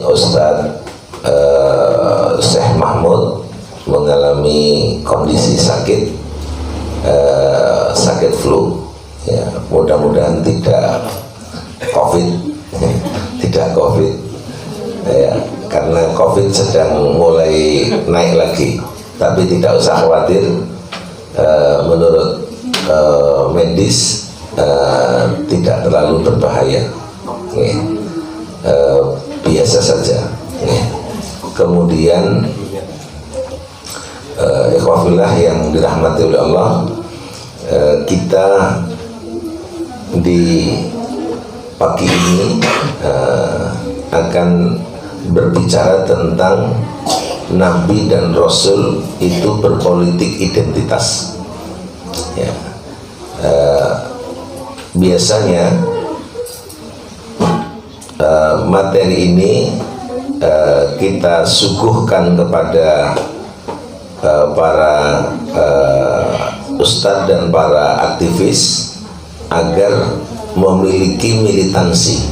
Ustadz Syekh Mahmud mengalami kondisi sakit flu, ya, mudah-mudahan tidak COVID, tidak COVID, ya, karena COVID sedang mulai naik lagi, tapi tidak usah khawatir, menurut medis tidak terlalu berbahaya, ya. Biasa saja, ya. Kemudian ikhwafillah yang dirahmati oleh Allah, kita di pagi ini akan berbicara tentang Nabi dan Rasul itu berpolitik identitas, ya. Biasanya materi ini kita suguhkan kepada para ustadz dan para aktivis agar memiliki militansi,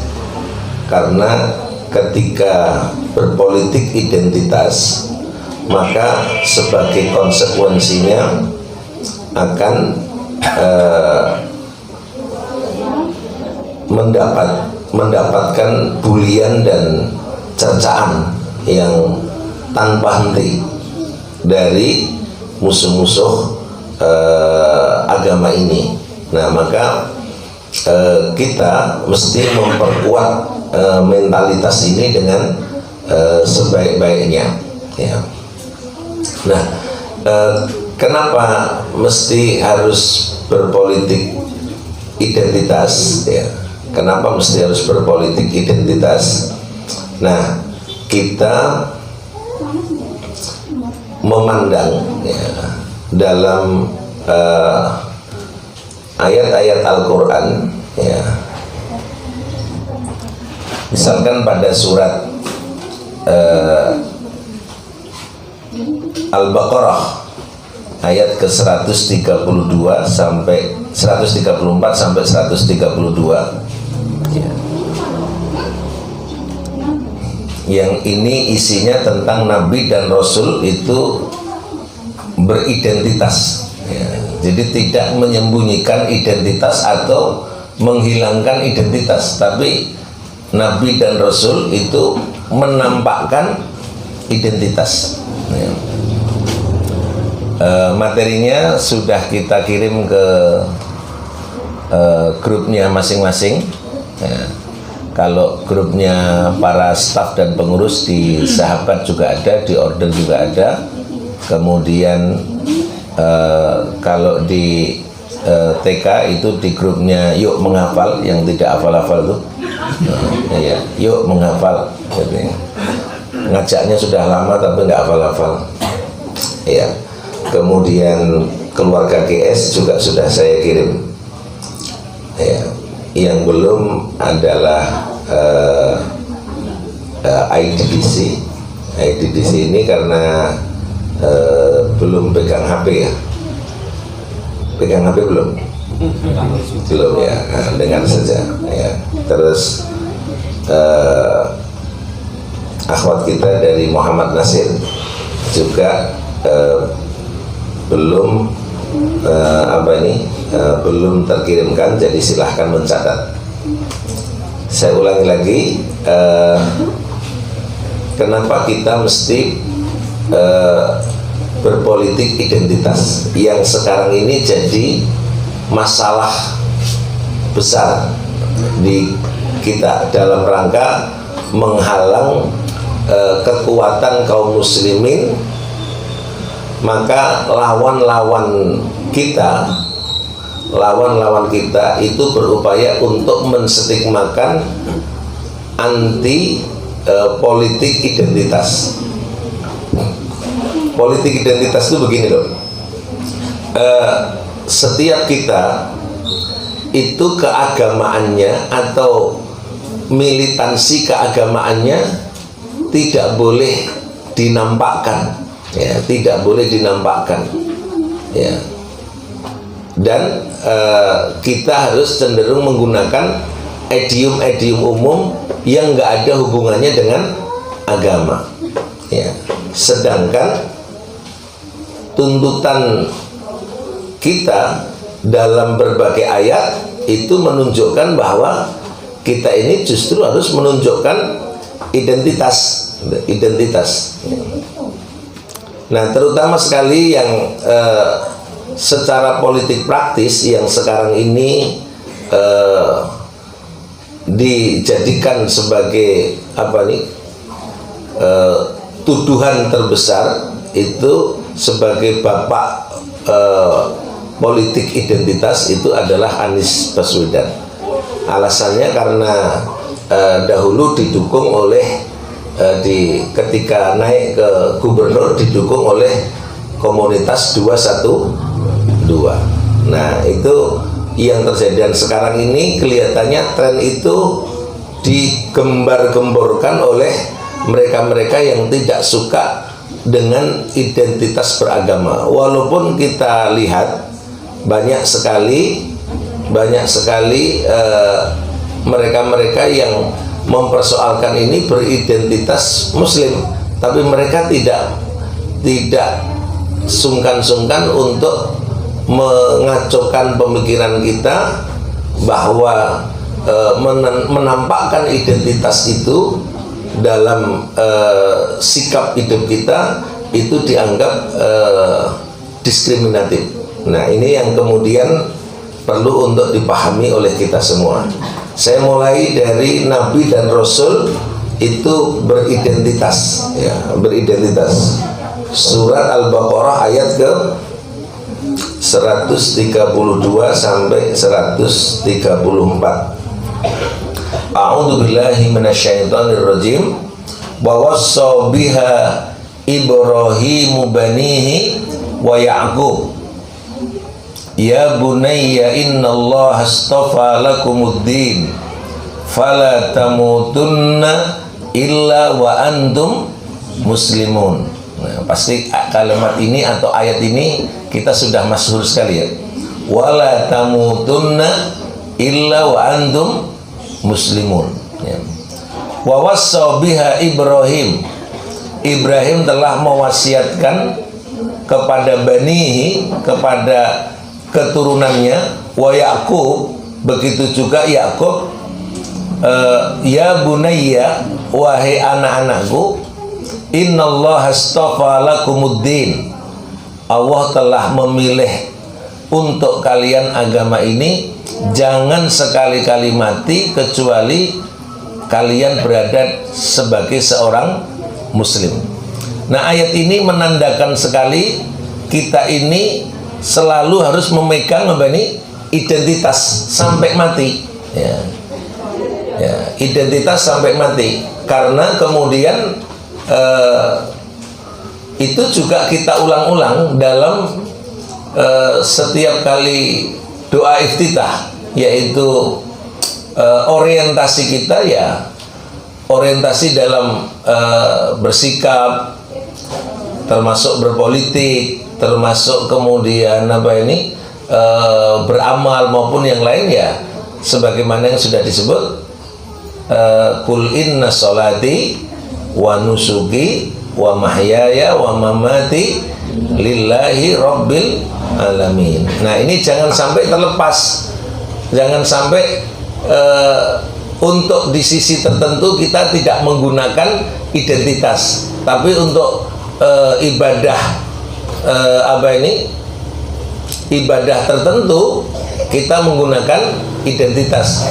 karena ketika berpolitik identitas maka sebagai konsekuensinya akan mendapatkan bulian dan cercaan yang tanpa henti dari musuh-musuh agama ini. Nah, maka kita mesti memperkuat mentalitas ini dengan sebaik-baiknya, ya. Nah, kenapa mesti harus berpolitik identitas, ya? Kenapa mesti harus berpolitik identitas? Nah, kita memandang, ya, dalam ayat-ayat Al-Quran, ya, misalkan pada surat Al-Baqarah ayat ke-132 sampai 134 sampai 132, ya. Yang ini isinya tentang Nabi dan Rasul itu beridentitas, ya. Jadi tidak menyembunyikan identitas atau menghilangkan identitas, tapi Nabi dan Rasul itu menampakkan identitas, ya. Materinya sudah kita kirim ke grupnya masing-masing, ya. Kalau grupnya para staf dan pengurus di Sahabat juga ada, di Order juga ada. Kemudian kalau di TK itu di grupnya Yuk Menghafal, yang tidak hafal-hafal tuh, ya, Yuk Menghafal. Jadi, ngajaknya sudah lama tapi nggak hafal-hafal, ya. Kemudian keluarga GS juga sudah saya kirim, ya. Yang belum adalah IDDC. IDDC ini karena belum pegang HP, ya. Pegang HP belum? Belum, ya. Nah, dengar saja, ya. Terus akhwat kita dari Muhammad Nasir juga belum belum terkirimkan, jadi silahkan mencatat. Saya ulangi lagi, kenapa kita mesti berpolitik identitas yang sekarang ini jadi masalah besar di kita dalam rangka menghalang kekuatan kaum muslimin. Maka lawan-lawan kita itu berupaya untuk menstigmakan anti politik identitas. Politik identitas itu begini loh, setiap kita itu keagamaannya atau militansi keagamaannya tidak boleh dinampakkan, ya, tidak boleh dinampakkan, ya. Dan kita harus cenderung menggunakan idiom-idiom umum yang nggak ada hubungannya dengan agama. Ya. Sedangkan tuntutan kita dalam berbagai ayat itu menunjukkan bahwa kita ini justru harus menunjukkan identitas. Nah, terutama sekali yang secara politik praktis yang sekarang ini dijadikan sebagai tuduhan terbesar itu sebagai bapak politik identitas itu adalah Anies Baswedan. Alasannya karena dahulu didukung oleh ketika naik ke gubernur didukung oleh komunitas 212. Nah, itu yang terjadi, dan sekarang ini kelihatannya tren itu digembar-gemborkan oleh mereka-mereka yang tidak suka dengan identitas beragama. Walaupun kita lihat banyak sekali mereka-mereka yang mempersoalkan ini beridentitas Muslim, tapi mereka tidak sungkan-sungkan untuk mengacaukan pemikiran kita bahwa menampakkan identitas itu dalam sikap hidup kita itu dianggap diskriminatif. Nah, ini yang kemudian perlu untuk dipahami oleh kita semua. Saya mulai dari Nabi dan Rasul itu beridentitas, ya, beridentitas. Surat Al-Baqarah ayat ke 132 sampai 134. A'udzu billahi minasyaitonir rajim. Wa wassa biha Ibrahimu banihi wa Ya'qub. Ya bunayya innallaha astafa lakumuddin fala tamutunna illa wa antum muslimun. Nah, pasti kalimat ini atau ayat ini kita sudah masyhur sekali, ya. Wala tamutunna illa wa antum muslimun, ya. Wa wassa biha Ibrahim. Ibrahim telah mewasiatkan kepada banihi, kepada keturunannya, wa Ya'qub, begitu juga Ya'qub, ya bunayya, wahai anak-anakku, innallaha astafa lakumuddin, Allah telah memilih untuk kalian agama ini, jangan sekali-kali mati kecuali kalian berada sebagai seorang muslim. Nah, ayat ini menandakan sekali kita ini selalu harus memegang identitas sampai mati, ya. Ya, identitas sampai mati, karena kemudian itu juga kita ulang-ulang dalam setiap kali doa iftitah, yaitu orientasi kita, ya, orientasi dalam bersikap, termasuk berpolitik, termasuk kemudian beramal maupun yang lain, ya, sebagaimana yang sudah disebut, kul inna sholati wa nusuki wa mahyaya wa mamati lillahi rabbil alamin. Nah, ini jangan sampai terlepas, jangan sampai untuk di sisi tertentu kita tidak menggunakan identitas, tapi untuk ibadah ibadah tertentu kita menggunakan identitas.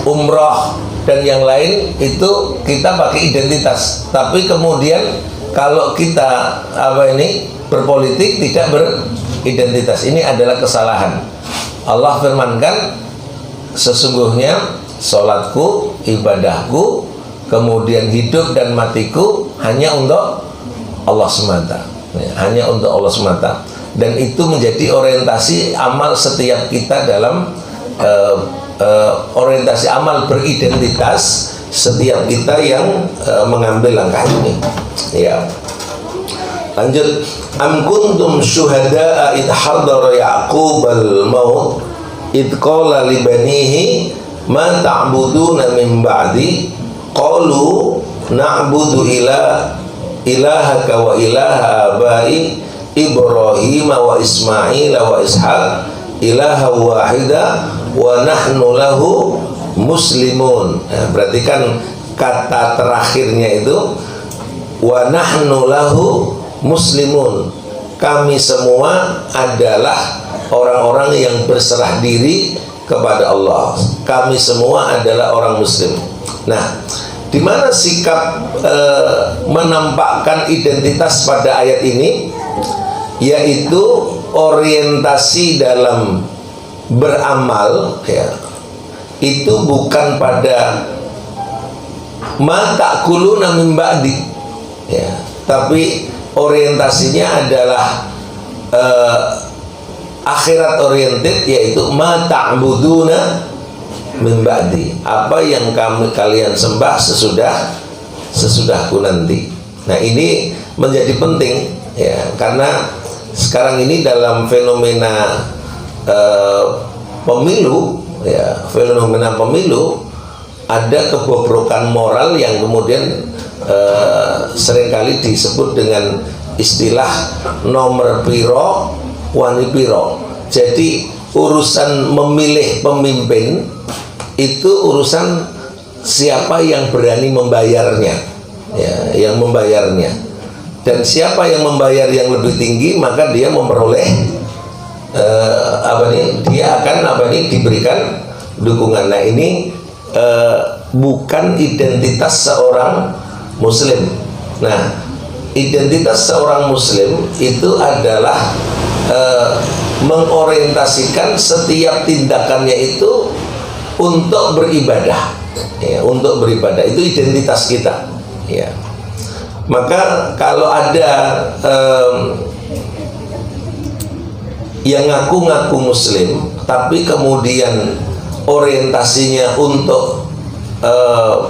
Umroh dan yang lain itu kita pakai identitas, tapi kemudian kalau kita berpolitik tidak beridentitas, ini adalah kesalahan. Allah firmankan, sesungguhnya sholatku, ibadahku, kemudian hidup dan matiku hanya untuk Allah semata, ya, hanya untuk Allah semata. Dan itu menjadi orientasi amal setiap kita dalam orientasi amal beridentitas setiap kita yang mengambil langkah ini, ya. Lanjut, am kuntum syuhada'a id hadara ya'qubal maut id qala li banihi ma ta'buduna min ba'di qalu na'budu ilahaka wa ilaha abai Ibrahim wa Ismail wa Ishaq ilaha wahida wa nahnu lahu muslimun. Nah, berarti kan kata terakhirnya itu wa nahnu lahu muslimun, kami semua adalah orang-orang yang berserah diri kepada Allah, kami semua adalah orang muslim. Nah, di mana sikap menampakkan identitas pada ayat ini, yaitu orientasi dalam beramal, ya, itu bukan pada ma ta'kuluna min ba'di, ya, tapi orientasinya adalah akhirat oriented, yaitu ma ta'buduna min ba'di, apa yang kalian sembah sesudahku nanti. Nah, ini menjadi penting, ya, karena sekarang ini dalam fenomena pemilu, ya, fenomena pemilu, ada kebobrokan moral yang kemudian seringkali disebut dengan istilah nomor piro wani piro. Jadi urusan memilih pemimpin itu urusan siapa yang berani membayarnya, ya, yang membayarnya. Dan siapa yang membayar yang lebih tinggi, maka dia memperoleh dia akan diberikan dukungan. Nah, ini bukan identitas seorang muslim. Nah, identitas seorang muslim itu adalah mengorientasikan setiap tindakannya itu untuk beribadah, ya, untuk beribadah. Itu identitas kita, ya. Maka kalau ada yang ngaku-ngaku muslim tapi kemudian orientasinya untuk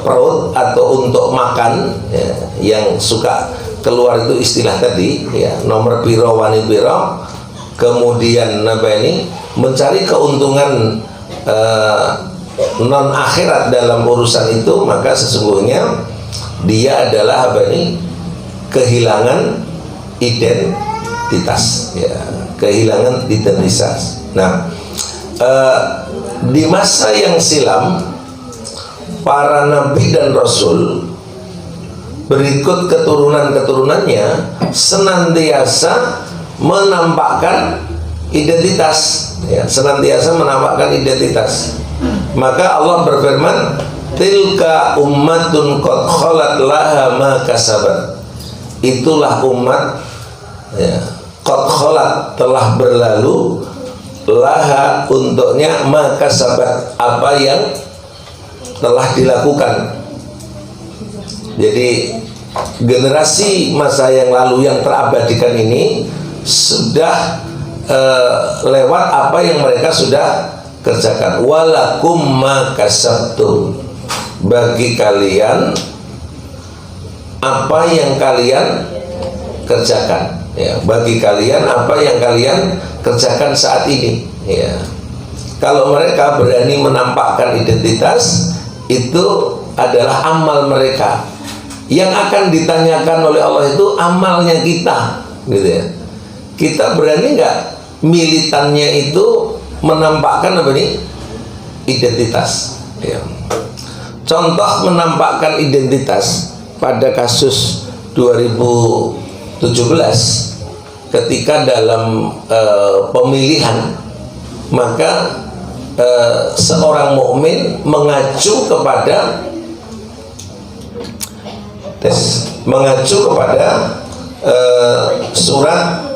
perut atau untuk makan, ya, yang suka keluar itu istilah tadi, ya, nomor piro wani piro, kemudian mencari keuntungan non akhirat dalam urusan itu, maka sesungguhnya dia adalah kehilangan identitas, ya, kehilangan identitas. Nah, di masa yang silam, para nabi dan rasul berikut keturunan-keturunannya senantiasa menampakkan identitas, ya, senantiasa menampakkan identitas. Maka Allah berfirman, tilka ummatun qad khalat laha ma kasabat. Itulah umat, ya, qad khalat, telah berlalu, laha, untuknya, ma kasabat, apa yang telah dilakukan. Jadi generasi masa yang lalu yang terabadikan ini sudah lewat apa yang mereka sudah kerjakan. Walakum ma kasabtum, bagi kalian apa yang kalian kerjakan, ya, bagi kalian apa yang kalian kerjakan saat ini, ya. Kalau mereka berani menampakkan identitas, itu adalah amal mereka. Yang akan ditanyakan oleh Allah itu amalnya kita, gitu ya. Kita berani nggak militannya itu menampakkan identitas, ya. Contoh menampakkan identitas pada kasus 2017 ketika dalam pemilihan, maka seorang mukmin mengacu kepada surat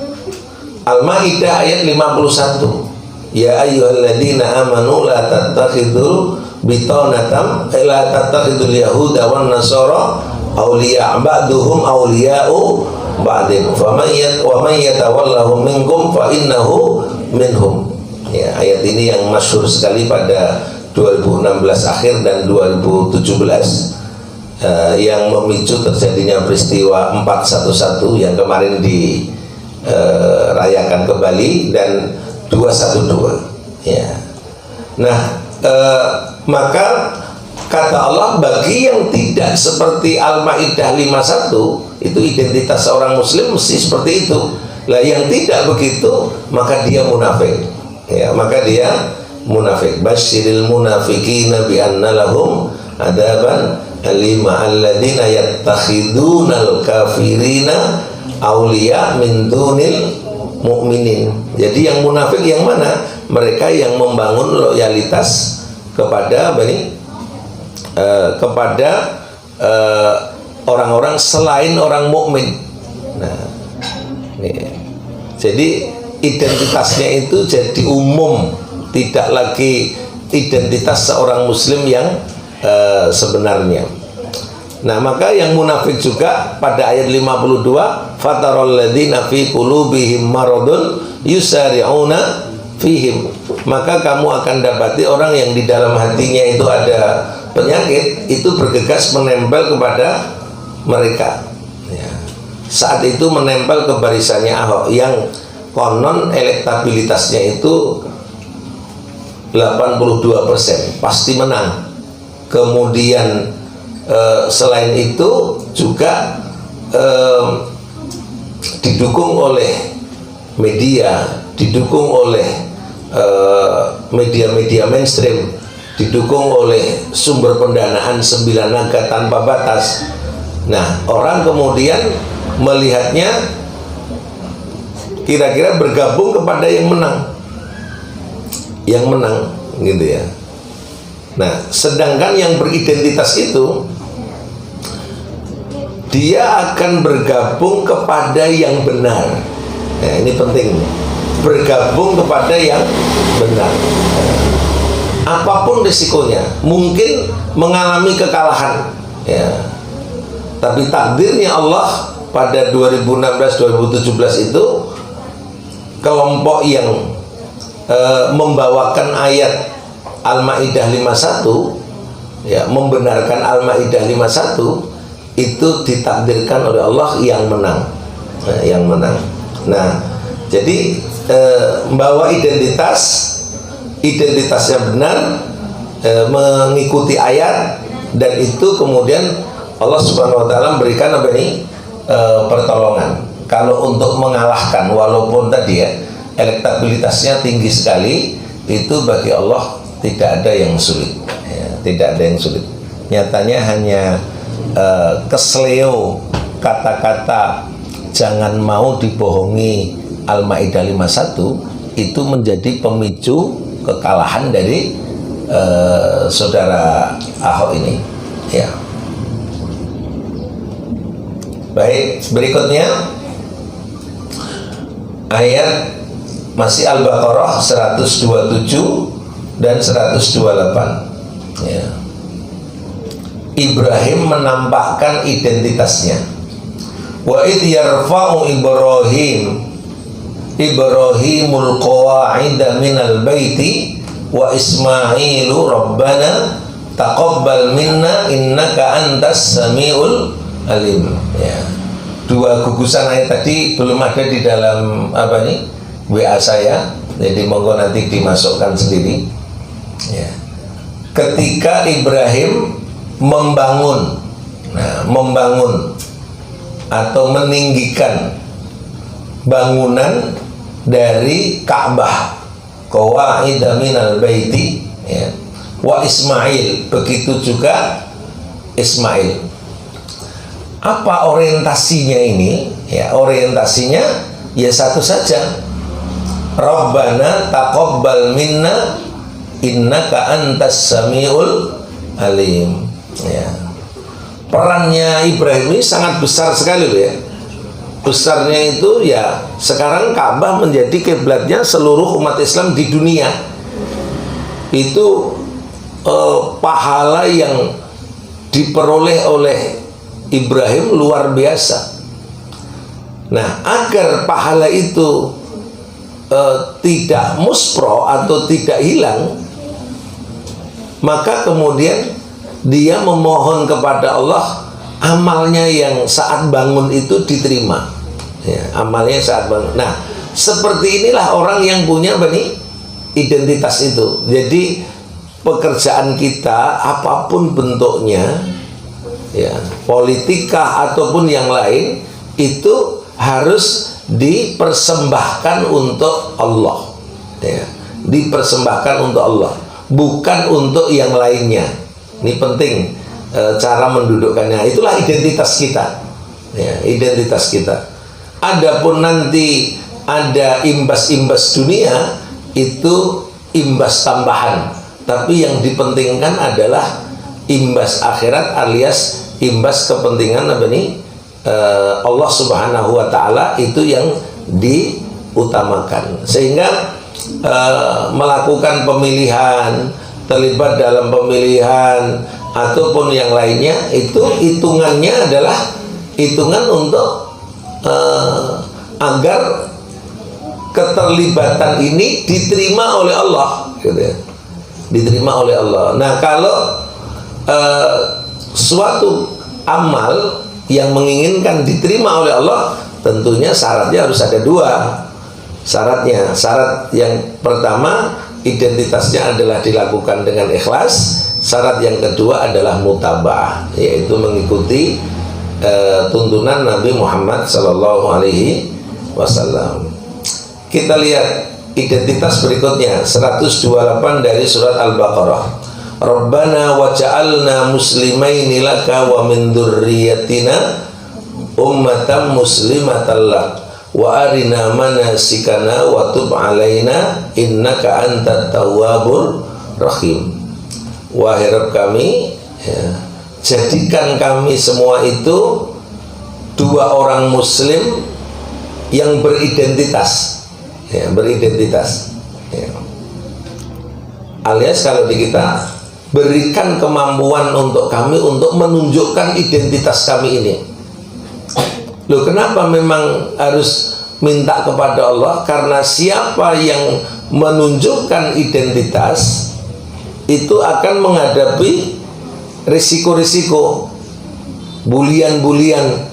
Al-Maidah ayat 51. Ya ayyuhalladzina amanu la tattakhidul bitanatam la tattakhidul yahuda wan nasara awliya ba'duhum awliya'u ba'din wa man yatawallahum minkum fa innahu minhum. Ya, ayat ini yang masyhur sekali pada 2016 akhir dan 2017, yang memicu terjadinya peristiwa 411 yang kemarin dirayakan ke Bali dan 212, ya. Nah, maka kata Allah, bagi yang tidak seperti Al-Maidah 51, itu identitas seorang muslim mesti seperti itu. Lah yang tidak begitu, maka dia munafik. Ya, maka dia munafik. Basyiril munafiqina bi anna lahum adaban alima alladzina yattakhidunal kafirina auliya min dunil mu'minin. Jadi yang munafik yang mana? Mereka yang membangun loyalitas kepada kepada orang-orang selain orang mukmin. Nah, ini. Jadi identitasnya itu jadi umum, tidak lagi identitas seorang muslim yang sebenarnya. Nah, maka yang munafik juga pada ayat 52, fatarul ladzina fi qulubihim maradun yusari'una fihim. Maka kamu akan dapati orang yang di dalam hatinya itu ada penyakit, itu bergegas menempel kepada mereka. Ya. Saat itu menempel ke barisannya Ahok yang konon elektabilitasnya itu 82%, pasti menang. Kemudian selain itu juga didukung oleh media, didukung oleh media-media mainstream, didukung oleh sumber pendanaan 9 naga tanpa batas. Nah, orang kemudian melihatnya kira-kira bergabung kepada yang menang, gitu ya. Nah, sedangkan yang beridentitas itu dia akan bergabung kepada yang benar. Nah, ini penting, bergabung kepada yang benar. Apapun risikonya, mungkin mengalami kekalahan, ya. Tapi takdirnya Allah pada 2016-2017 itu kelompok yang membawakan ayat Al-Maidah 51, ya, membenarkan Al-Maidah 51 itu ditakdirkan oleh Allah yang menang, yang menang. Nah, jadi membawa identitasnya benar, mengikuti ayat, dan itu kemudian Allah Subhanahu wa taala memberikan apa ini? Pertolongan. Kalau untuk mengalahkan, walaupun tadi ya elektabilitasnya tinggi sekali, itu bagi Allah tidak ada yang sulit, ya, tidak ada yang sulit. Nyatanya hanya kesleo kata-kata jangan mau dibohongi Al-Maidah 51 itu menjadi pemicu kekalahan dari saudara Ahok ini, ya. Baik, berikutnya ayat masih Al-Baqarah 127 dan 128, ya. Ibrahim menampakkan identitasnya. Wa idh yarfa'u Ibrahimul qawa'ida minal baiti wa Ismailu rabbana taqabbal minna innaka antas samiul alim, ya. Dua gugusan ayat tadi belum ada di dalam WA saya, jadi monggo nanti dimasukkan sendiri, ya. Ketika Ibrahim membangun atau meninggikan bangunan dari Ka'bah, qawa'ida minal baiti, ya, wa Ismail, begitu juga Ismail. Apa orientasinya ini? Ya, orientasinya ya satu saja. Rabbana taqabbal minna innaka antas samiul alim, ya. Perannya Ibrahim ini sangat besar sekali, ya. Besarnya itu ya sekarang Ka'bah menjadi kiblatnya seluruh umat Islam di dunia. Itu pahala yang diperoleh oleh Ibrahim luar biasa. Nah, agar pahala itu tidak muspro atau tidak hilang, maka kemudian dia memohon kepada Allah amalnya yang saat bangun itu diterima, ya, amalnya saat bangun. Nah, seperti inilah orang yang punya identitas itu. Jadi pekerjaan kita apapun bentuknya, ya, politika ataupun yang lain, itu harus dipersembahkan untuk Allah, ya, dipersembahkan untuk Allah, bukan untuk yang lainnya. Ini penting, cara mendudukkannya. Itulah identitas kita, ya, identitas kita. Adapun nanti ada imbas-imbas dunia, itu imbas tambahan, tapi yang dipentingkan adalah imbas akhirat alias imbas kepentingan apa nih, Allah Subhanahu wa Ta'ala, itu yang diutamakan. Sehingga melakukan pemilihan, terlibat dalam pemilihan ataupun yang lainnya, itu hitungannya adalah hitungan untuk agar keterlibatan ini diterima oleh Allah, gitu ya, diterima oleh Allah. Nah, kalau suatu amal yang menginginkan diterima oleh Allah, tentunya syaratnya harus ada dua syaratnya. Syarat yang pertama, identitasnya adalah dilakukan dengan ikhlas. Syarat yang kedua adalah mutaba'ah, yaitu mengikuti tuntunan Nabi Muhammad Sallallahu Alaihi Wasallam. Kita lihat identitas berikutnya, 128 dari surat Al-Baqarah. Rabbana waj'alna muslimaini laka wa min dzurriyyatina ummatan muslimatan lak wa arina manasikana wa tub alaina innaka antat tawwabur rahim. Wahai Rabb kami, ya, jadikan kami semua itu dua orang muslim yang beridentitas, ya, beridentitas, ya. Alias kalau di kita, berikan kemampuan untuk kami untuk menunjukkan identitas kami ini. Loh, kenapa memang harus minta kepada Allah? Karena siapa yang menunjukkan identitas itu akan menghadapi risiko-risiko, bulian-bulian,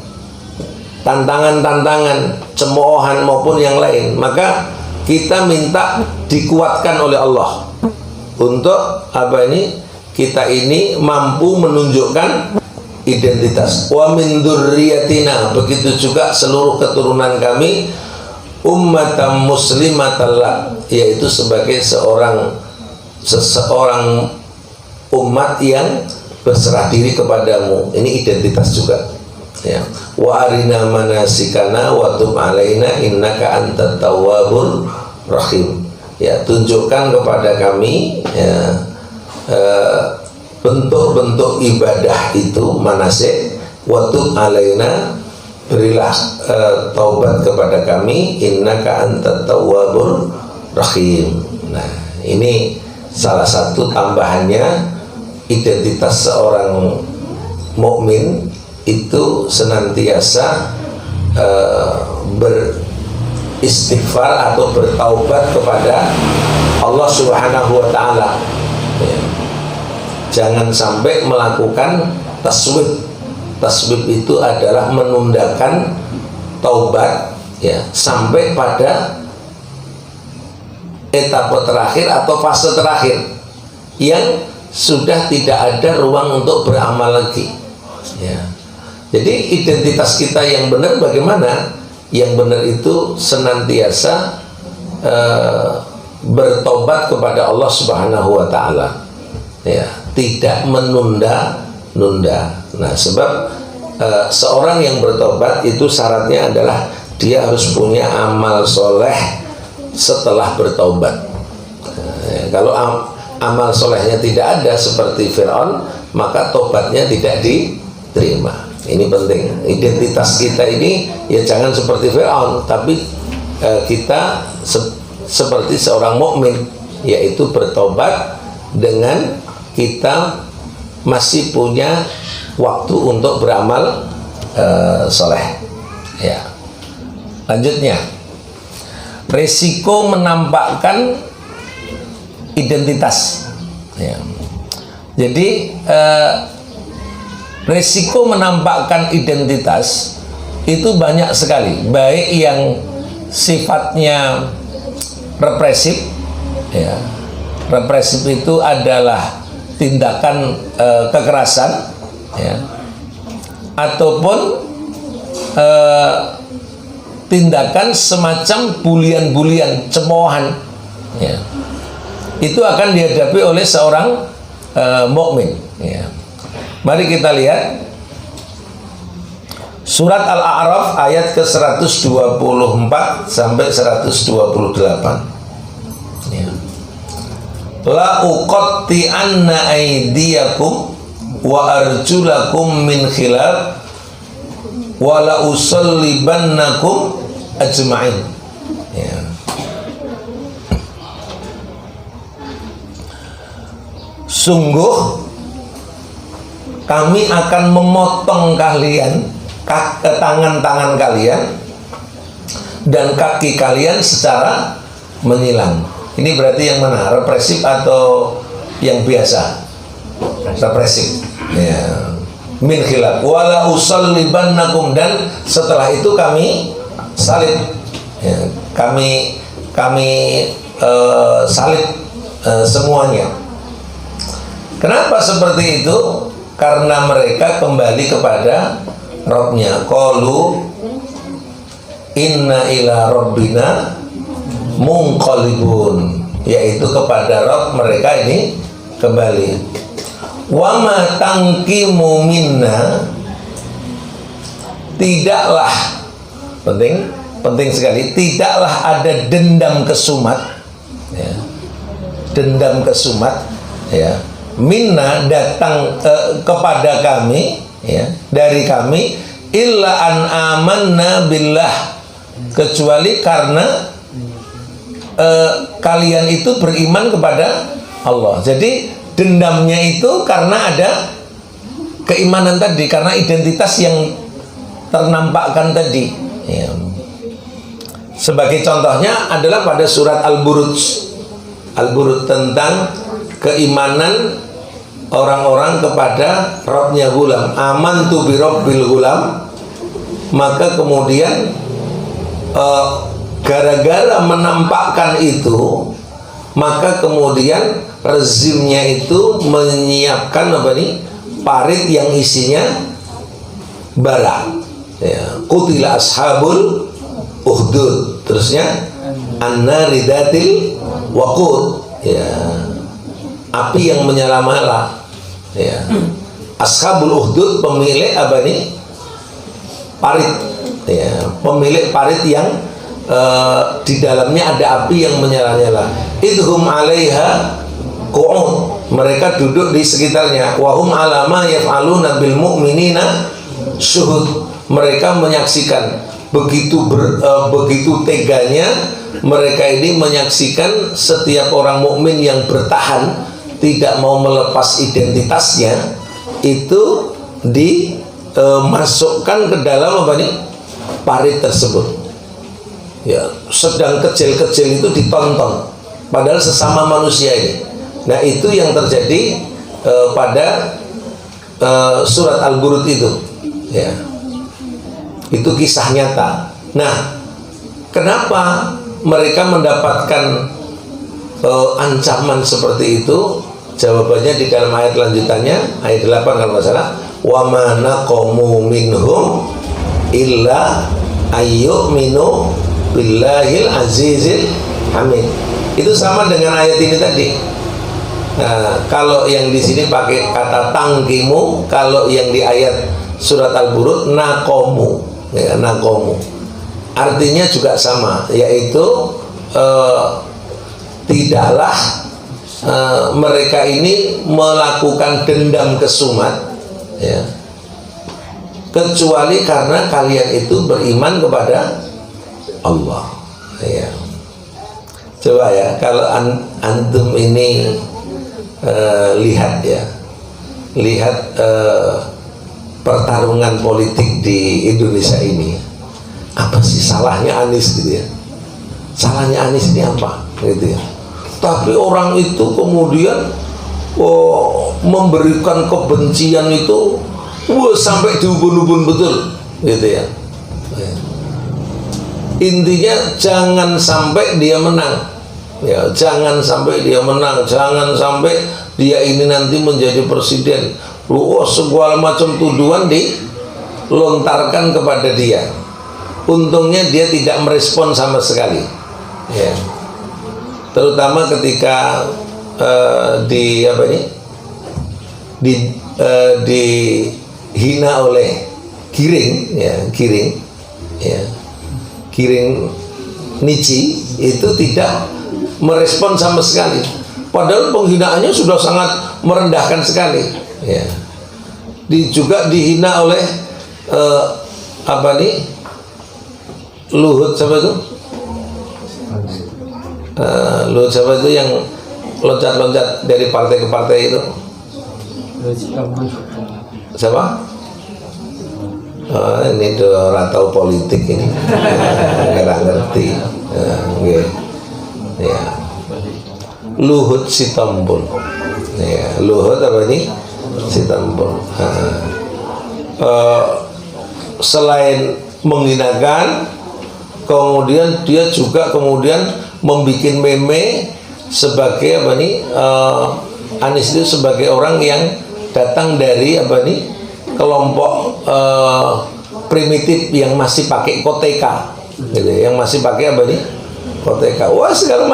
tantangan-tantangan, cemoohan maupun yang lain. Maka kita minta dikuatkan oleh Allah untuk apa ini? Kita ini mampu menunjukkan identitas. Wa min dzurriyyatina, begitu juga seluruh keturunan kami, ummatan muslimatan lak, yaitu sebagai seseorang umat yang berserah diri kepadamu. Ini identitas juga, ya. Wa arina manasikana wa tub alaina innaka antat tawwabur rahim. Ya, tunjukkan kepada kami, ya, bentuk-bentuk ibadah itu, manasik. Wa tub alaina, berilah taubat kepada kami, innaka antat tawwabur rahim. Nah, ini salah satu tambahannya identitas seorang mukmin itu senantiasa beristighfar atau bertaubat kepada Allah Subhanahu wa Ta'ala, ya. Jangan sampai melakukan taswib. Taswib itu adalah menundakan taubat, ya, sampai pada etapa terakhir atau fase terakhir yang sudah tidak ada ruang untuk beramal lagi, ya. Jadi identitas kita yang benar bagaimana? Yang benar itu senantiasa bertobat kepada Allah Subhanahu wa Ta'ala, ya, tidak menunda-nunda. Nah, sebab seorang yang bertobat itu syaratnya adalah dia harus punya amal soleh setelah bertobat. Kalau amal solehnya tidak ada seperti Fir'aun, maka tobatnya tidak diterima. Ini penting. Identitas kita ini ya jangan seperti Fir'aun, tapi kita seperti seorang mukmin, yaitu bertobat dengan kita masih punya waktu untuk beramal soleh, ya. Lanjutnya, resiko menampakkan identitas, ya. Jadi resiko menampakkan identitas itu banyak sekali, baik yang sifatnya represif, ya, represif itu adalah tindakan kekerasan, ya, ataupun tindakan semacam bulian-bulian, cemoohan, ya, itu akan dihadapi oleh seorang mukmin. Ya. Mari kita lihat surat Al-A'raf ayat ke-124 sampai 128. Ya. La uqatti'anna aydiyakum wa arjulakum min khilaf wa la usallibannakum ajma'in. Ya. Sungguh kami akan memotong kalian, tangan-tangan kalian dan kaki kalian secara menyilang. Ini berarti yang mana? Represif atau yang biasa? Represif. Ya. Min khilaf wala usallibannakum, dan setelah itu kami salib. Ya. Kami salib semuanya. Kenapa seperti itu? Karena mereka kembali kepada Rabbnya. Qalu inna ila rabbina munqalibun, yaitu kepada Rabb mereka ini kembali. Wa ma tanqimu minna, tidaklah, penting sekali, tidaklah ada dendam kesumat, ya, dendam kesumat, ya, minna datang kepada kami, ya, dari kami, illa an amanna billah, kecuali karena kalian itu beriman kepada Allah. Jadi dendamnya itu karena ada keimanan tadi, karena identitas yang ternampakkan tadi, ya. Sebagai contohnya adalah pada surat Al-Buruj tentang keimanan orang-orang kepada Rabbnya Ghulam. Amantu bi Rabbil Ghulam, maka kemudian gara-gara menampakkan itu, maka kemudian rezimnya itu menyiapkan parit yang isinya bara. Ya, qutila ashabul uhdud, terusnya an-nari datil waqud, ya, api yang menyala-nyala. Ya. Ashabul uhdud pemilik parit, ya, pemilik parit yang di dalamnya ada api yang menyala-nyala. Idhum 'alaiha qu'ud, mereka duduk di sekitarnya. Wa hum 'ala ma yaf'aluna bil mu'minina syuhud, mereka menyaksikan. Begitu teganya mereka ini menyaksikan setiap orang mukmin yang bertahan tidak mau melepas identitasnya itu dimasukkan ke dalam parit tersebut. Ya, sedang kecil-kecil itu ditonton, padahal sesama manusia ini. Nah, itu yang terjadi pada surat Al-Buruj itu, ya. Itu kisah nyata. Nah, kenapa mereka mendapatkan ancaman seperti itu? Jawabannya di dalam ayat lanjutannya, ayat 8 kalau nggak salah. Wa ma naqamu minhum illa ayyuminu billahil azizil hamid. Itu sama dengan ayat ini tadi. Nah, kalau yang di sini pakai kata tangkimu, kalau yang di ayat surat Al-Buruj naqamu, ya, naqamu. Artinya juga sama, yaitu tidaklah mereka ini melakukan dendam kesumat, ya, kecuali karena kalian itu beriman kepada Allah, ya. Coba ya, kalau antum ini lihat pertarungan politik di Indonesia ini, apa sih salahnya Anies gitu ya? Salahnya Anies ini apa gitu ya? Tapi orang itu kemudian memberikan kebencian itu sampai diubun-ubun betul gitu ya. Intinya jangan sampai dia menang, Ya, jangan sampai dia menang, jangan sampai dia ini nanti menjadi presiden. Segala macam tuduhan dilontarkan kepada dia. Untungnya dia tidak merespon sama sekali. Ya. Terutama ketika dihina oleh Giring, ya, Giring Niji itu tidak merespon sama sekali. Padahal penghinaannya sudah sangat merendahkan sekali. Ya. Juga dihina oleh Luhut siapa itu? Luhut siapa itu yang loncat-loncat dari partai ke partai itu? Siapa? Ini orang tahu politik ini, nggak ngerti. Ya. Luhut Sitompul. Ya, Luhut apa ini? Sitompul. Selain menghinakan, kemudian dia juga membuat meme sebagai Anies itu sebagai orang yang datang dari kelompok primitif yang masih pakai koteka, gitu, yang masih pakai koteka. Wah, segala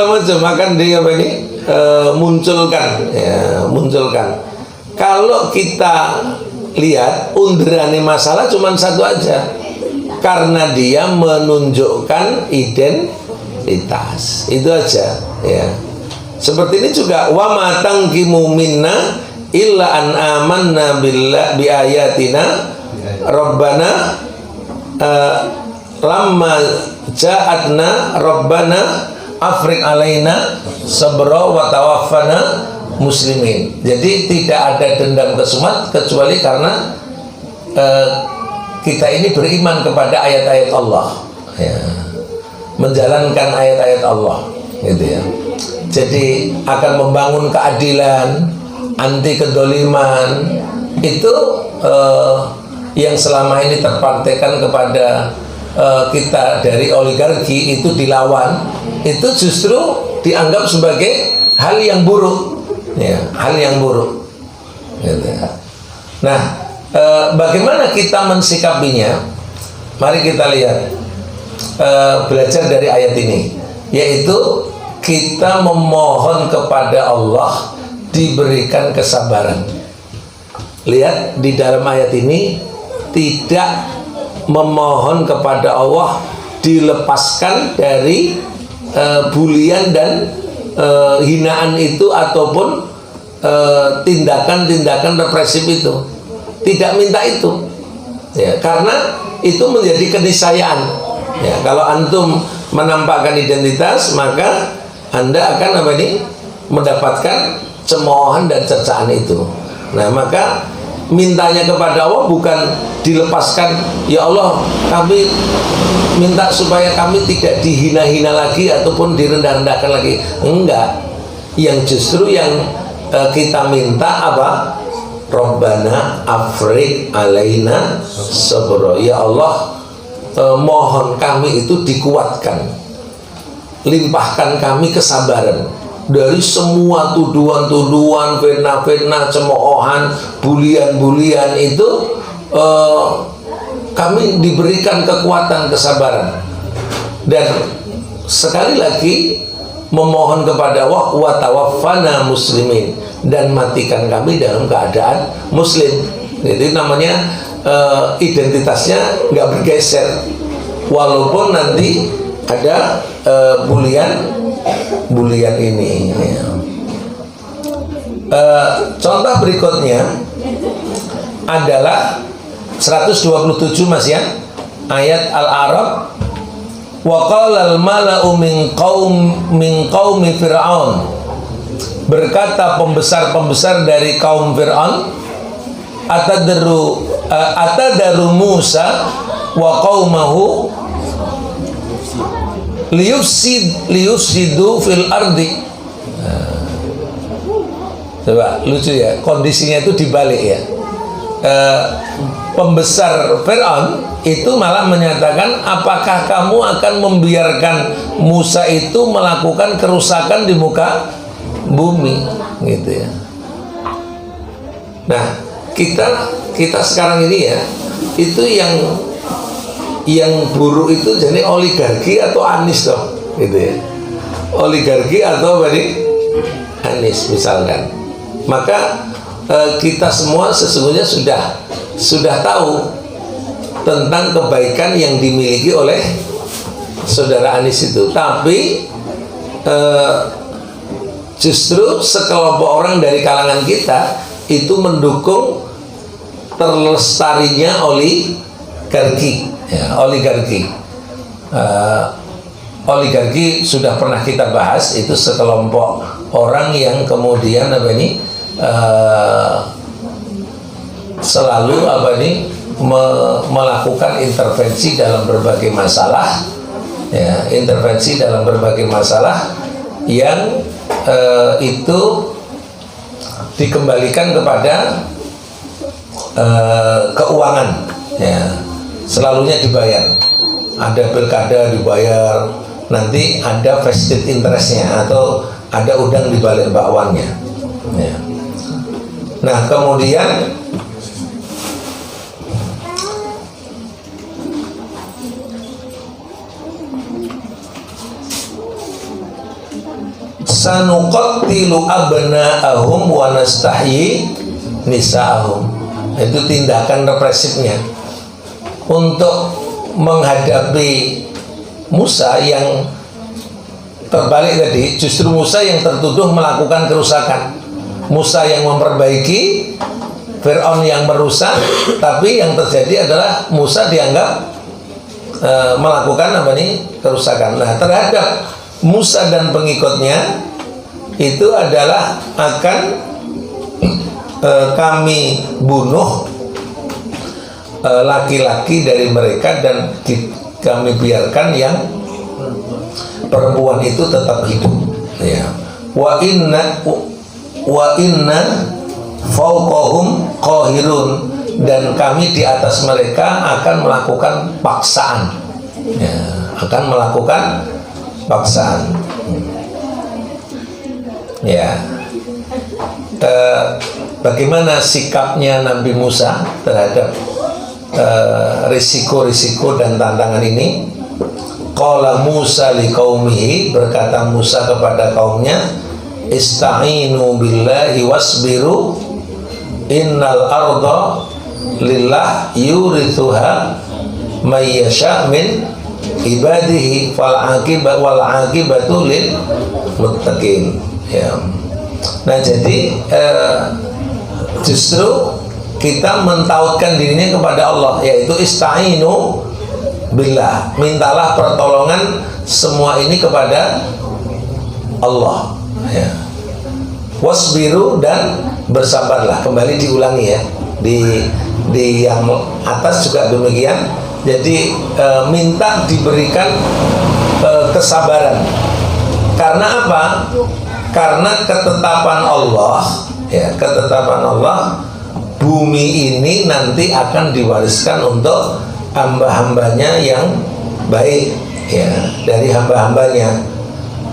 macam akan dia munculkan. Kalau kita lihat undirannya masalah cuma satu aja, karena dia menunjukkan identitas, itu aja. Ya, seperti ini juga, wa ma tangkimu minna illa an amanna billah bi ayatina rabbana lamma ja'atna rabbana afriq alaina sabra wa tawaffana muslimin. Jadi tidak ada dendam kesumat kecuali karena kita ini beriman kepada ayat-ayat Allah, ya, menjalankan ayat-ayat Allah, gitu ya. Jadi akan membangun keadilan, anti kedoliman. Itu yang selama ini terpraktekkan kepada kita dari oligarki itu dilawan, itu justru dianggap sebagai hal yang buruk, ya, hal yang buruk, gitu. Nah, bagaimana kita mensikapinya? Mari kita lihat, belajar dari ayat ini, yaitu kita memohon kepada Allah diberikan kesabaran. Lihat di dalam ayat ini, tidak memohon kepada Allah dilepaskan dari bulian dan hinaan itu ataupun tindakan-tindakan represif itu. Tidak minta itu, ya, karena itu menjadi keniscayaan. Ya, kalau antum menampakkan identitas, maka Anda akan mendapatkan cemoohan dan cercaan itu. Nah, maka mintanya kepada Allah bukan dilepaskan, ya Allah, kami minta supaya kami tidak dihina-hina lagi ataupun direndah-rendahkan lagi. Enggak. Yang justru yang kita minta apa? Rabbana afriq alaina sabra. Ya Allah, mohon kami itu dikuatkan, limpahkan kami kesabaran dari semua tuduhan-tuduhan, fitnah-fitnah, cemoohan, bulian-bulian itu. Kami diberikan kekuatan, kesabaran, dan sekali lagi memohon kepada Allah, wa tawaffana muslimin, dan matikan kami dalam keadaan muslim. Jadi namanya identitasnya nggak bergeser, walaupun nanti ada bulian ini. Contoh berikutnya adalah 127 Mas ya, ayat Al-A'raf. Wa qala al-mala'u min qaumi Fir'aun, berkata pembesar-pembesar dari kaum Fir'aun, atadaru Musa wa qaumahu liyufsidu fil ardi. Coba lucu ya, kondisinya itu dibalik ya. pembesar Fir'aun itu malah menyatakan, apakah kamu akan membiarkan Musa itu melakukan kerusakan di muka bumi, gitu ya. Nah, kita sekarang ini ya, itu yang buruk itu jadi oligarki atau Anies toh, gitu ya. Oligarki atau apa nih? Anies misalkan. Maka kita semua sesungguhnya sudah tahu tentang kebaikan yang dimiliki oleh saudara Anies itu, tapi justru sekelompok orang dari kalangan kita itu mendukung terlestarinya oligarki, ya, oligarki. Oligarki sudah pernah kita bahas, itu sekelompok orang yang kemudian selalu melakukan intervensi dalam berbagai masalah, ya, intervensi dalam berbagai masalah yang itu dikembalikan kepada keuangan, ya, selalunya dibayar. Ada pilkada dibayar, nanti ada vested interestnya atau ada udang di balik bakwannya, ya. Nah, kemudian sanuqattilu abna'ahum wa nastahyi nisa'ahum. Itu tindakan represifnya untuk menghadapi Musa yang terbalik tadi. Justru Musa yang tertuduh melakukan kerusakan, Musa yang memperbaiki, Fir'aun yang merusak. Tapi yang terjadi adalah Musa dianggap melakukan kerusakan. Nah, terhadap Musa dan pengikutnya itu adalah akan kami bunuh laki-laki dari mereka, dan kami biarkan yang perempuan itu tetap hidup, ya. Wa inna fawqahum qahirun, dan kami di atas mereka akan melakukan paksaan, ya, akan melakukan paksaan, ya. Bagaimana sikapnya Nabi Musa terhadap risiko-risiko dan tantangan ini? Qala Musa liqaumihi, berkata Musa kepada kaumnya, ista'inu billahi wasbiru innal arda lillah yurithuha may yasha' min ibadihi wal aqibatu lil muttaqin, ya. Nah, jadi justru kita mentautkan dirinya kepada Allah, yaitu ista'inu billah, mintalah pertolongan semua ini kepada Allah, ya. Wasbiru, dan bersabarlah. Kembali diulangi ya, di yang atas juga demikian. Jadi minta diberikan kesabaran. Karena apa? Karena ketetapan Allah, ya, ketetapan Allah, bumi ini nanti akan diwariskan untuk hamba-hambanya yang baik, ya, dari hamba-hambanya,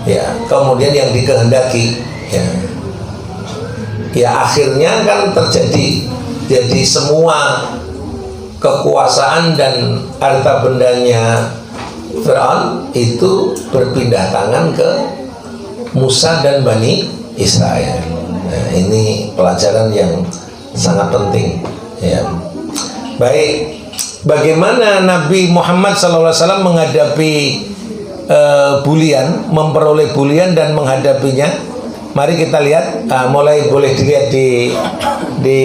ya, kemudian yang dikehendaki, ya. Ya, akhirnya kan terjadi, jadi semua kekuasaan dan harta bendanya Fir'aun itu berpindah tangan ke Musa dan Bani Israel. Nah, ini pelajaran yang sangat penting, ya. Baik, bagaimana Nabi Muhammad SAW menghadapi bulian, memperoleh bulian dan menghadapinya? Mari kita lihat, mulai boleh dilihat di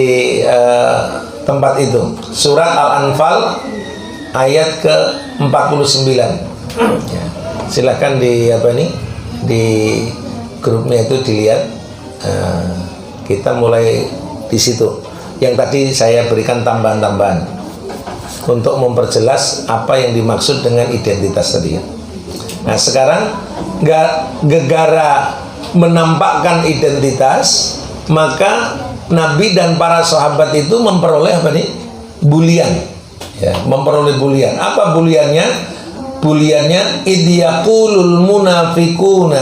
tempat itu, surat Al-Anfal ayat ke-49. Ya, silakan di grupnya itu dilihat. Kita mulai di situ. Yang tadi saya berikan tambahan-tambahan untuk memperjelas apa yang dimaksud dengan identitas tadi. Nah, sekarang gegara menampakkan identitas, maka Nabi dan para sahabat itu memperoleh bulian, ya, memperoleh bulian. Apa buliannya? Buliannya idyaqulul munafiquna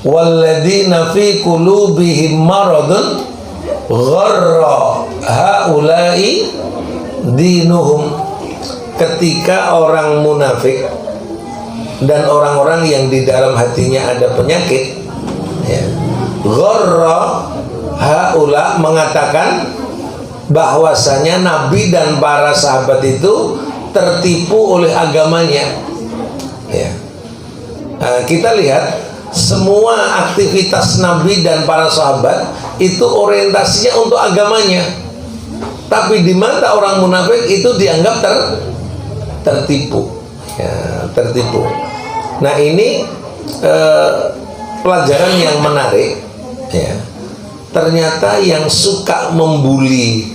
walladzina fi qulubihim maradun gharra haula'i dinuhum. Ketika orang munafik dan orang-orang yang di dalam hatinya ada penyakit, ya, gharra haula mengatakan bahwasanya Nabi dan para sahabat itu tertipu oleh agamanya, ya. Kita lihat semua aktivitas Nabi dan para sahabat itu orientasinya untuk agamanya, tapi di mata orang munafik itu dianggap tertipu, ya, tertipu. Nah, ini pelajaran yang menarik, ya. Ternyata yang suka membuli,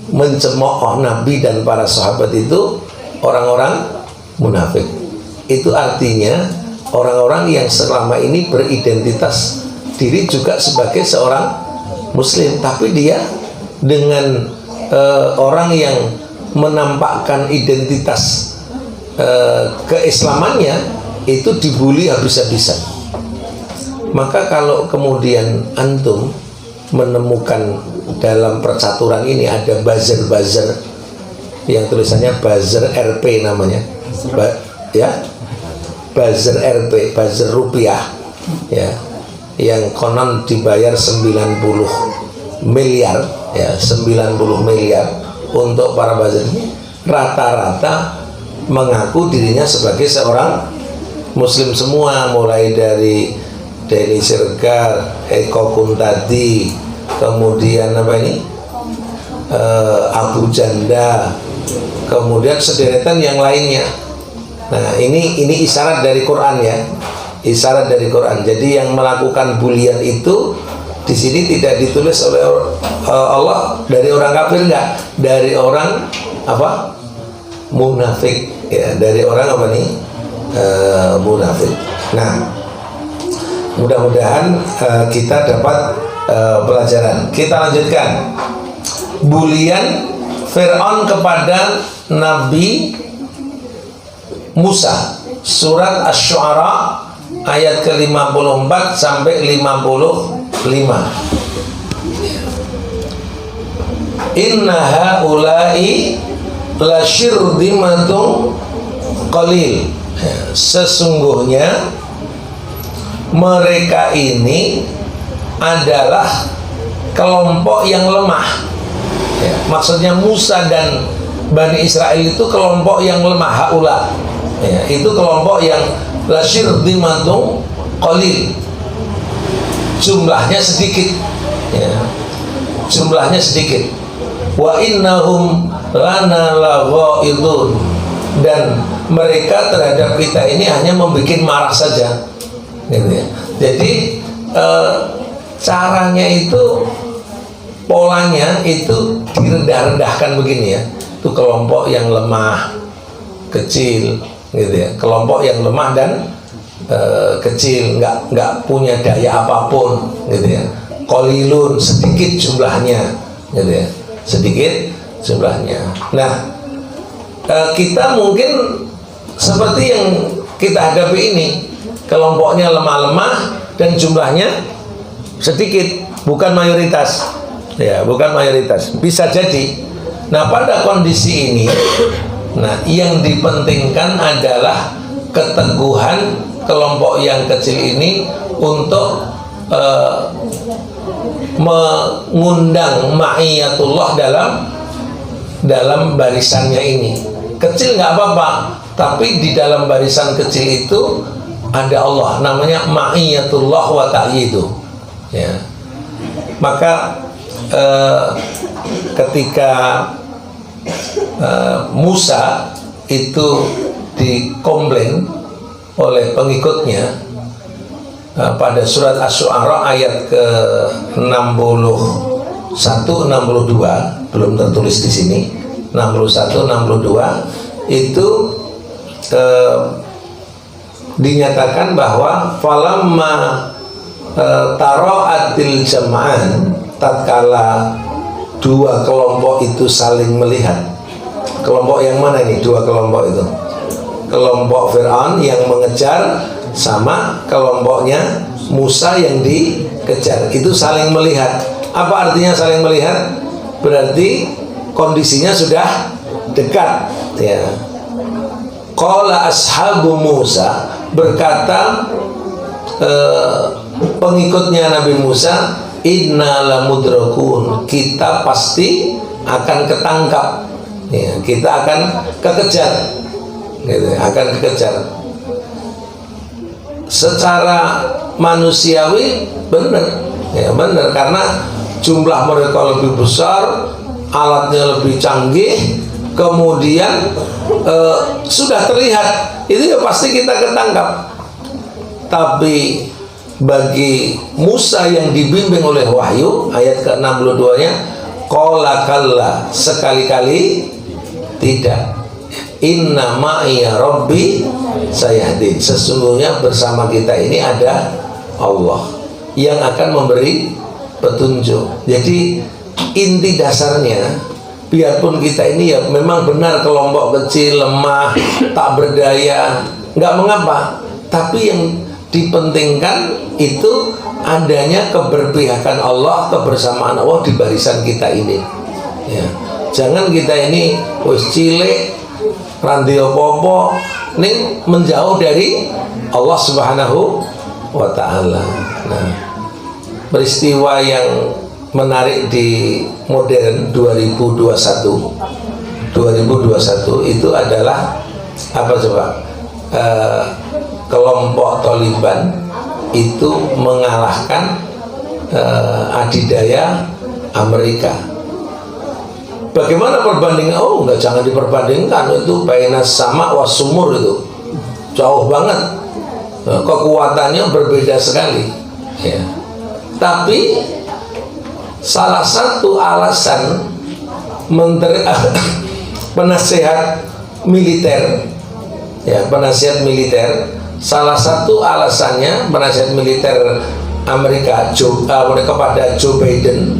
mencemooh Nabi dan para sahabat itu orang-orang munafik. Itu artinya orang-orang yang selama ini beridentitas diri juga sebagai seorang muslim, tapi dia dengan orang yang menampakkan identitas keislamannya itu dibully habis-habisan. Maka kalau kemudian antum menemukan dalam percaturan ini ada buzzer-buzzer yang tulisannya buzzer RP namanya, ya, buzzer RP, buzzer rupiah, ya, yang konon dibayar 90 miliar, ya, 90 miliar untuk para buzzer ini, rata-rata mengaku dirinya sebagai seorang muslim semua, mulai dari Denny Sirgar, Eko Kuntadi, kemudian apa ini, Abu Janda, kemudian sederetan yang lainnya. Nah, ini isyarat dari Quran, ya, isyarat dari Quran. Jadi yang melakukan bulian itu di sini tidak ditulis oleh Allah dari orang kafir, enggak, dari orang apa, munafik, ya, dari orang apa nih, munafik. Nah, mudah-mudahan kita dapat pelajaran. Kita lanjutkan. Bulian Fir'aun kepada Nabi Musa, surat Asy-Syu'ara ayat ke-54 sampai 55. Inna haula'i lasyirdimatun qalil. Sesungguhnya mereka ini adalah kelompok yang lemah, ya, maksudnya Musa dan Bani Israel itu kelompok yang lemah. Haula, ya, itu kelompok yang lasyirdimatun qalil, jumlahnya sedikit, ya, jumlahnya sedikit. Wa innahum lana laghaidun, dan mereka terhadap kita ini hanya membuat marah saja, gitu ya. Jadi caranya itu, polanya itu direndah-rendahkan begini, ya. Itu kelompok yang lemah, kecil, gitu ya. Kelompok yang lemah dan kecil, nggak punya daya apapun, gitu ya. Qalilun, sedikit jumlahnya, gitu ya. Sedikit jumlahnya. Nah, kita mungkin seperti yang kita hadapi ini, kelompoknya lemah-lemah dan jumlahnya sedikit, bukan mayoritas, ya, bukan mayoritas, bisa jadi. Nah, pada kondisi ini, nah, yang dipentingkan adalah keteguhan kelompok yang kecil ini untuk mengundang ma'iyatullah dalam barisannya ini. Kecil nggak apa-apa, tapi di dalam barisan kecil itu ada Allah, namanya ma'iyatullah wa ta'yidu, ya. Maka ketika Musa itu dikomplain oleh pengikutnya pada surat Asy-Syu'ara ayat ke-61 62, belum tertulis di sini, 61 62 itu dinyatakan bahwa falamma tara'atil jam'an, tatkala dua kelompok itu saling melihat. Kelompok yang mana ini dua kelompok itu? Kelompok Fir'aun yang mengejar sama kelompoknya Musa yang dikejar. Itu saling melihat. Apa artinya saling melihat? Berarti kondisinya sudah dekat, ya. Qala ashabu Musa, berkata pengikutnya Nabi Musa, inna lamudrakun, kita pasti akan ketangkap, ya, kita akan kekejar, gitu, akan kekejar. Secara manusiawi benar, ya benar, karena jumlah mereka lebih besar, alatnya lebih canggih, kemudian sudah terlihat, itu ya pasti kita ketangkap. Tapi bagi Musa yang dibimbing oleh wahyu, ayat ke-62-nya, qala kalla, sekali-kali tidak, inna ma'iya rabbi sayahdin, sesungguhnya bersama kita ini ada Allah yang akan memberi petunjuk. Jadi inti dasarnya, biarpun kita ini ya memang benar kelompok kecil, lemah, tak berdaya, nggak mengapa, tapi yang dipentingkan itu adanya keberpihakan Allah, kebersamaan Allah di barisan kita ini, ya. Jangan kita ini wis cilik randi opo-opo ning menjauh dari Allah Subhanahu wa taala. Nah, peristiwa yang menarik di modern 2021 itu adalah apa coba? Kelompok Taliban itu mengalahkan adidaya Amerika. Bagaimana perbandingan? Oh, enggak, jangan diperbandingkan, itu bainas sama wasumur, itu jauh banget, kekuatannya berbeda sekali, ya. Tapi salah satu alasan penasihat militer, ya, penasihat militer, salah satu alasannya penasihat militer Amerika kepada Joe Biden,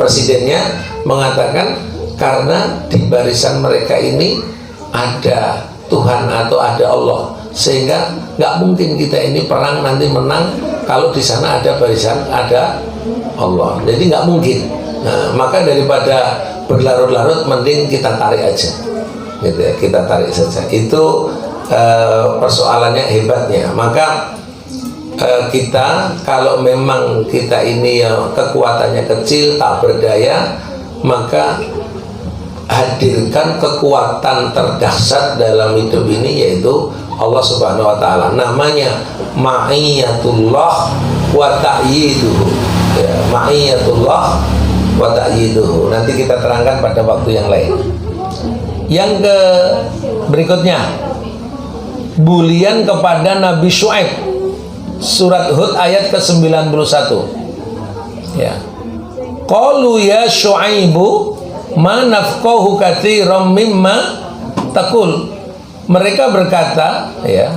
presidennya, mengatakan karena di barisan mereka ini ada Tuhan atau ada Allah, sehingga nggak mungkin kita ini perang nanti menang kalau di sana ada barisan, ada Allah. Jadi nggak mungkin. Nah, maka daripada berlarut-larut, mending kita tarik aja, gitu ya, kita tarik saja. Itu persoalannya, hebatnya. Maka kita kalau memang kita ini kekuatannya kecil, tak berdaya, maka hadirkan kekuatan terdahsyat dalam hidup ini, yaitu Allah Subhanahu wa taala. Namanya ma'iyatullah wa ta'yiduhu, ya, ma'iyatullah wa ta'yiduhu. Nanti kita terangkan pada waktu yang lain. Yang ke berikutnya, bulian kepada Nabi Syuaib, surat Hud ayat ke-91, ya. Qalu ya Syuaibu ma nafqahu katsiran mimma taqul. Mereka berkata, ya,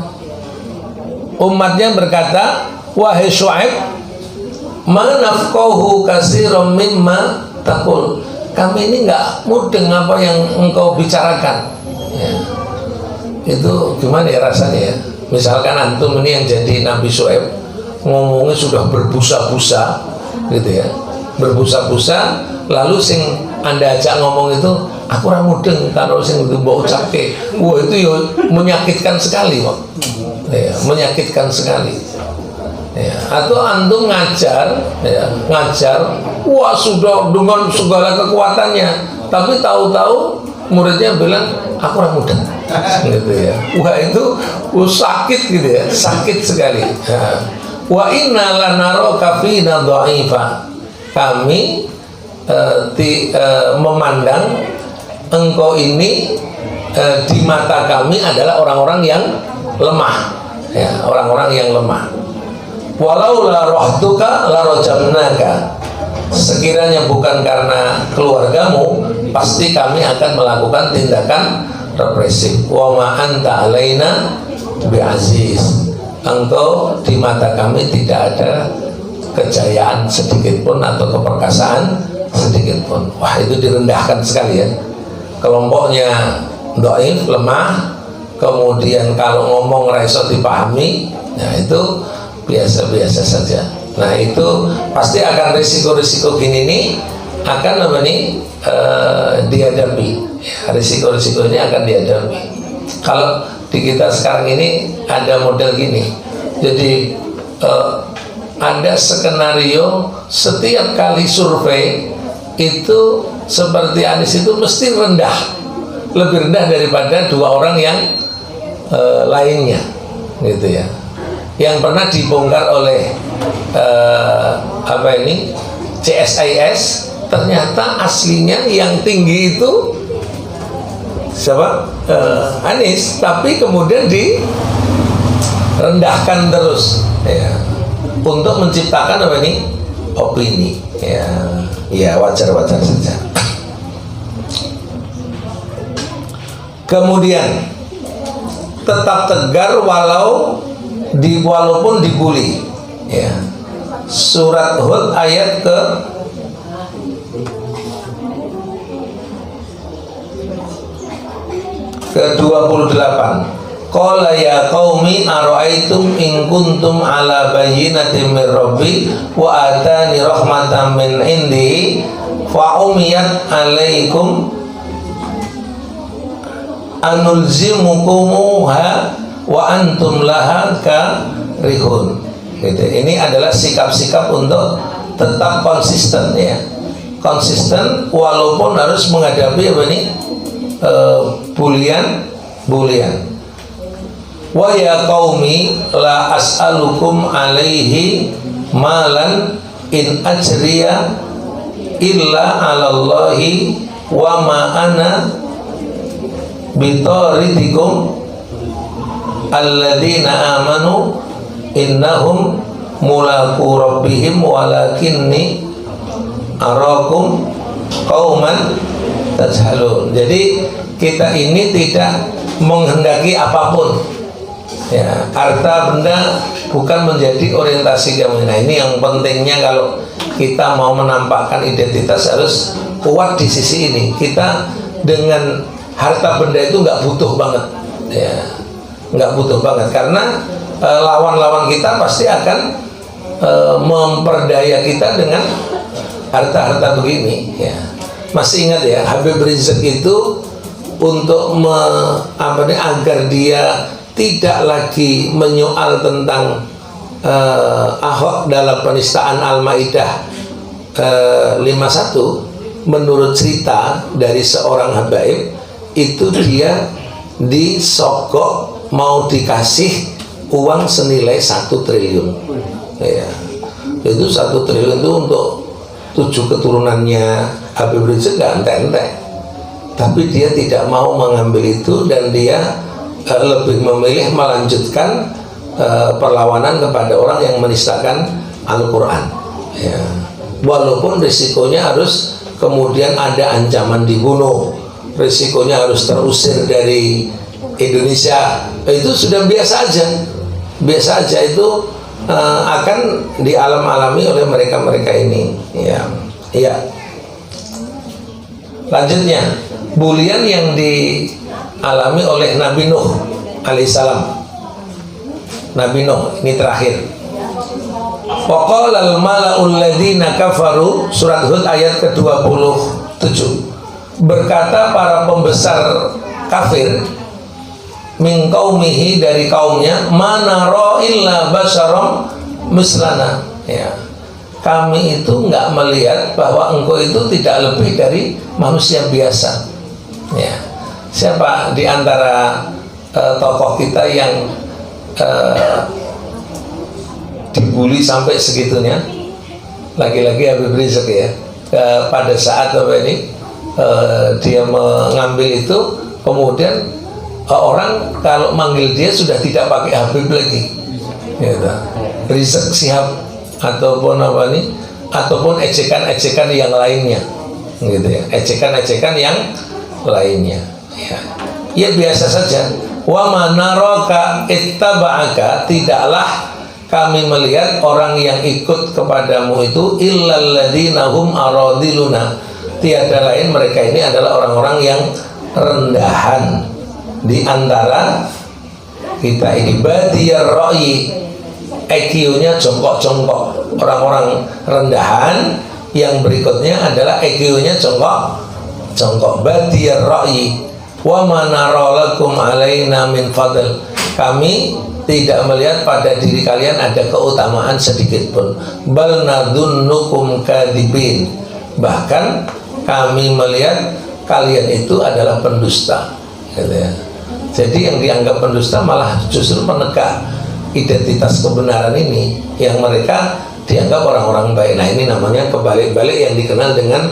umatnya berkata, wahai Syuaib, ma nafqahu katsiran mimma taqul, kami ini enggak mudeng apa yang engkau bicarakan, ya. Itu gimana ya rasanya, ya? Misalkan antum ini yang jadi Nabi Syuaib, ngomongnya sudah berbusa-busa, gitu ya, berbusa-busa, lalu sing Anda ajak ngomong itu, aku ora mudeng karo sing itu mbok ucapke. Wah, itu ya menyakitkan sekali, Pak. Ya, menyakitkan sekali. Ya, atau antum ngajar, ya, ngajar, wah sudah dengan segala kekuatannya, tapi tahu-tahu muridnya bilang aku ora mudeng, gitu ya. Wah, itu sakit, gitu ya, sakit sekali. Ya. Wa inna lanaraka fina dha'ifa, kami memandang engkau ini di mata kami adalah orang-orang yang lemah, ya, orang-orang yang lemah. Walau la rahtuka la rajamnaka, sekiranya bukan karena keluargamu, pasti kami akan melakukan tindakan represif. Wa ma anta alaina bi'aziz, engkau di mata kami tidak ada kejayaan sedikit pun atau keperkasaan sedikit pun. Wah, itu direndahkan sekali ya. Kelompoknya dhaif, lemah, kemudian kalau ngomong raiso dipahami, nah itu biasa-biasa saja. Nah itu pasti akan risiko-risiko gini nih akan apa nih dihadapi. Ya, risiko-risiko ini akan dihadapi. Kalau di kita sekarang ini ada model gini, jadi ada skenario setiap kali survei itu seperti Anies itu mesti rendah, lebih rendah daripada dua orang yang lainnya, gitu ya. Yang pernah dibongkar oleh CSIS, ternyata aslinya yang tinggi itu siapa? Anies, tapi kemudian direndahkan terus, ya, untuk menciptakan opini, ya wajar-wajar saja. Kemudian tetap tegar walaupun dibully, ya. Surat Hud ayat ke-28. Qala ya qaumi ara'aitum in kuntum ala bayyinatin min rabbi wa atani rahmatan min indihi fa umiyat alaikum anulzimukumuha wa antum laha karihun. Gitu. Ini adalah sikap-sikap untuk tetap konsisten, ya. Konsisten walaupun harus menghadapi bulian. Wa ya qaumi la as'alukum alaihi malan in ajriya illa 'alallahi wa ma ana bitaridikum alladzina amanu innahum mulaqu rabbihim walakinni arakum qauman tajhalun. Jadi kita ini tidak menghendaki apapun, ya, harta benda bukan menjadi orientasi kami. Nah ini yang pentingnya kalau kita mau menampakkan identitas harus kuat di sisi ini. Kita dengan harta benda itu nggak butuh banget, ya, nggak butuh banget karena lawan-lawan kita pasti akan memperdaya kita dengan harta-harta begini, ya. Masih ingat ya, Habib Rizieq itu untuk agar dia tidak lagi menyoal tentang Ahok dalam penistaan Al-Maidah 51, menurut cerita dari seorang habaib itu dia disogok mau dikasih uang senilai 1 triliun, ya. Itu 1 triliun itu untuk 7 keturunannya Habib Rizieq gak ente-ente, tapi dia tidak mau mengambil itu dan dia lebih memilih melanjutkan perlawanan kepada orang yang menistakan Al-Quran, ya. Walaupun risikonya harus kemudian ada ancaman dibunuh, risikonya harus terusir dari Indonesia, itu sudah biasa aja itu akan dialami oleh mereka ini, ya. Lanjutnya, bulian yang dialami oleh Nabi Nuh alaihissalam. Nabi Nuh ini terakhir. Waqala al-mala'ul ladzina kafaru, surat Hud ayat ke-27. Berkata para pembesar kafir min qaumihi, dari kaumnya, mana ra illa basyaram mislana, ya. Kami itu nggak melihat bahwa engkau itu tidak lebih dari manusia biasa, ya. Siapa di antara tokoh kita yang dibully sampai segitunya? Lagi-lagi Habib Rizieq, ya. Pada saat dia mengambil itu, kemudian orang kalau manggil dia sudah tidak pakai Habib lagi, gitu. Rizieq Shihab ataupun ataupun ejekan-ejekan yang lainnya, gitu ya, ejekan-ejekan yang lainnya, ya biasa saja. Wa manaraka ittaba'aka, tidaklah kami melihat orang yang ikut kepadamu itu illal ladzina hum aradiluna, tiada lain mereka ini adalah orang-orang yang rendahan di antara kita ini. Badiyar ra'yi, EQ-nya jongkok-jongkok, orang-orang rendahan. Yang berikutnya adalah EQ-nya jongkok-jongkok. Badiyar ra'yi wa ma nara lakum alaina min fadl, kami tidak melihat pada diri kalian ada keutamaan sedikit pun. Bal nadunnukum kadibin, bahkan kami melihat kalian itu adalah pendusta, gitu ya. Jadi yang dianggap pendusta malah justru penegak identitas kebenaran ini, yang mereka dianggap orang-orang baik. Nah, ini namanya kebalik-balik yang dikenal dengan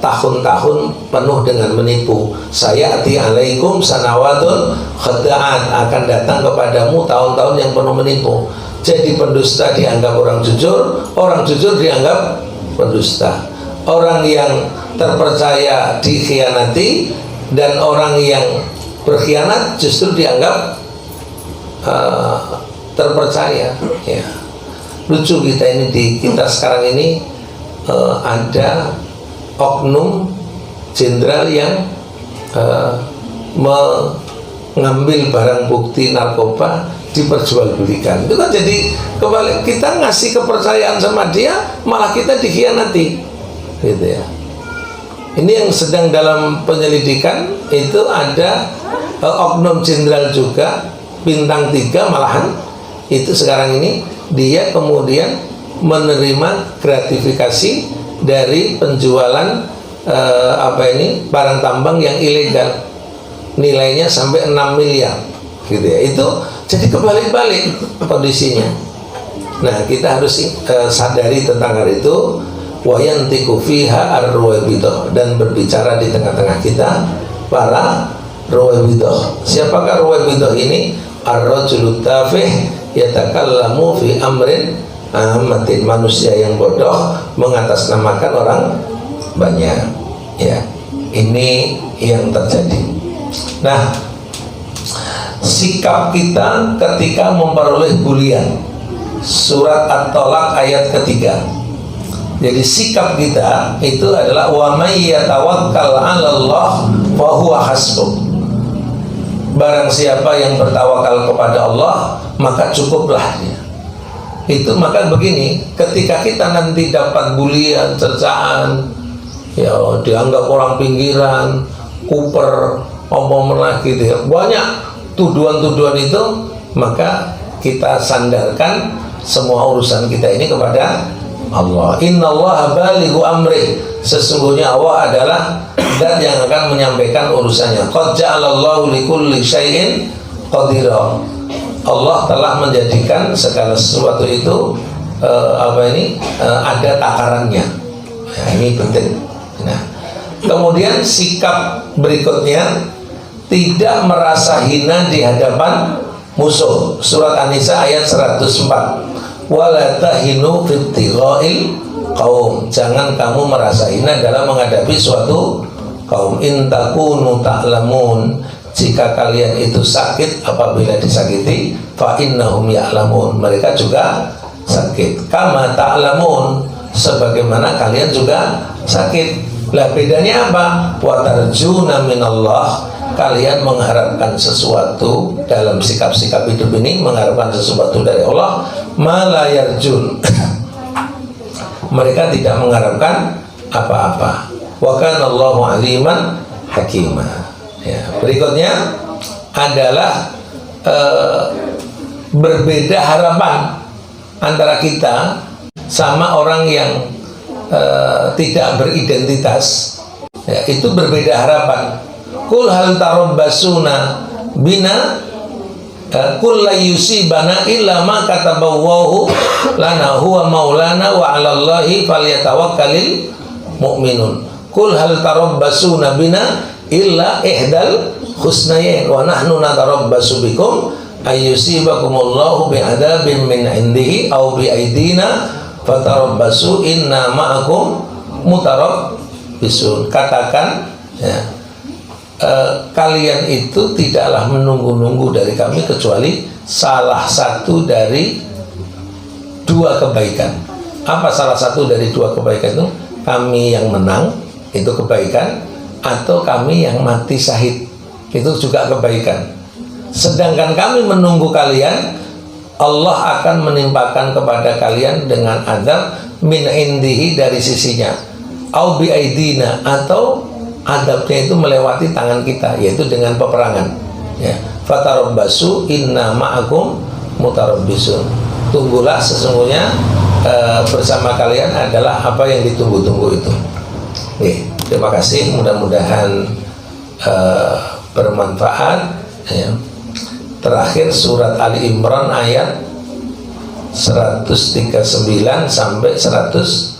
tahun-tahun penuh dengan menipu. Sayati alaikum sanawatun khada'at, akan datang kepadamu tahun-tahun yang penuh menipu. Jadi pendusta dianggap orang jujur dianggap pendusta. Orang yang terpercaya dikhianati, dan orang yang berkhianat justru dianggap terpercaya. Ya. Lucu kita ini, kita sekarang ini ada oknum jenderal yang mengambil barang bukti narkoba diperjualbelikan. Itu kan jadi kebalik, kita ngasih kepercayaan sama dia, malah kita dikhianati, gitu ya. Ini yang sedang dalam penyelidikan itu ada oknum jenderal juga bintang 3 malahan, itu sekarang ini dia kemudian menerima gratifikasi dari penjualan barang tambang yang ilegal, nilainya sampai 6 miliar, gitu ya. Itu jadi kebalik-balik kondisinya. Nah, kita harus sadari tentang hal itu. Wa yantiqu fiha ar-ruwaibidah, dan berbicara di tengah-tengah kita para ruwaibidah. Siapakah ruwaibidah ini? Ar-rajulu tafih yatakallamu fi amrin ahmatin, manusia yang bodoh mengatasnamakan orang banyak. Ya, ini yang terjadi. Nah, sikap kita ketika memperoleh bulian, surat At-Tolak ayat ketiga. Jadi sikap kita itu adalah wa may yatawakkal 'alallah fa huwa hasbuh. Barang siapa yang bertawakal kepada Allah, maka cukuplah dia. Itu maka begini, ketika kita nanti dapat bulian, cercaan, ya dianggap orang pinggiran, kuper, omong lagi, gitu ya, banyak tuduhan-tuduhan itu, maka kita sandarkan semua urusan kita ini kepada Allah. Innallaha balighu amri, sesungguhnya Allah adalah zat yang akan menyampaikan urusannya. Qad ja'alallahu likulli syai'in qadira, Allah telah menjadikan segala sesuatu itu ada takarannya. Nah, ini penting. Nah, kemudian sikap berikutnya, tidak merasa hina di hadapan musuh. Surat An-Nisa ayat 104. Wala tahinu fibtigha'il qaum, jangan kamu merasa hina dalam menghadapi suatu kaum. In takunu ta'lamun, jika kalian itu sakit apabila disakiti, fa innahum ya'lamun, mereka juga sakit. Kama ta'lamun, sebagaimana kalian juga sakit. Lah bedanya apa? Wa tarjuna minallah, kalian mengharapkan sesuatu dalam sikap-sikap hidup ini, mengharapkan sesuatu dari Allah. Mala yarjun, mereka tidak mengharapkan apa-apa. Wa kana Allahu aliman hakimah. Ya, berikutnya adalah berbeda harapan antara kita sama orang yang tidak beridentitas. Ya, itu berbeda harapan. Kul hal tarabbasuna bina kul la yusibana illa ma kataballahu lana huwa maulana wa 'alallahi falyatawakkalul mu'minun. Kul hal tarabbasuna bina illa ihdal husnayain wa nahnu natarabbasu bikum ayyusibakumullahu bi'adzabin min 'indihi aw bi aidina fatarabbasu inna ma'akum mutarabbisun. Katakan, ya, kalian itu tidaklah menunggu-nunggu dari kami kecuali salah satu dari dua kebaikan. Apa salah satu dari dua kebaikan itu? Kami yang menang, itu kebaikan, atau kami yang mati syahid, itu juga kebaikan. Sedangkan kami menunggu kalian, Allah akan menimpakan kepada kalian dengan azab min indihi, dari sisinya, au bi aidina, atau adabnya itu melewati tangan kita, yaitu dengan peperangan. Ya, fatarabbasu inna ma'akum mutarabbisun. Tunggulah, sesungguhnya bersama kalian adalah apa yang ditunggu-tunggu itu. Terima kasih, mudah-mudahan bermanfaat. Ya. Terakhir surat Ali Imran ayat 139 sampai 140.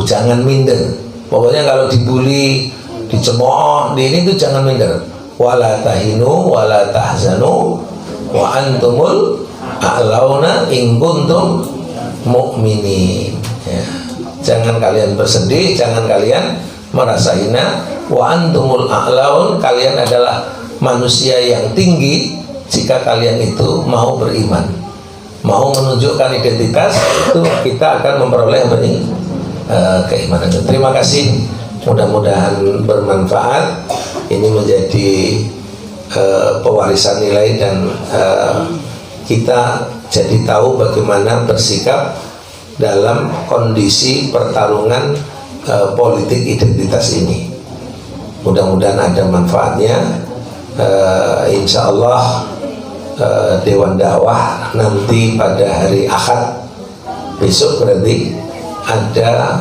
Jangan minder. Pokoknya kalau dibully, dicemooh, di ini tuh jangan minder. Wala tahinu wala tahzanu wa antumul a'launa in kuntum mu'minin. Ya. Jangan kalian bersedih, jangan kalian merasa hina. Wa antumul a'laun, kalian adalah manusia yang tinggi jika kalian itu mau beriman, mau menunjukkan identitas, itu kita akan memperoleh keimanan. Terima kasih, mudah-mudahan bermanfaat. Ini menjadi pewarisan nilai, dan kita jadi tahu bagaimana bersikap dalam kondisi pertarungan politik identitas ini. Mudah-mudahan ada manfaatnya. Insya Allah Dewan Dakwah nanti pada hari Ahad besok berarti ada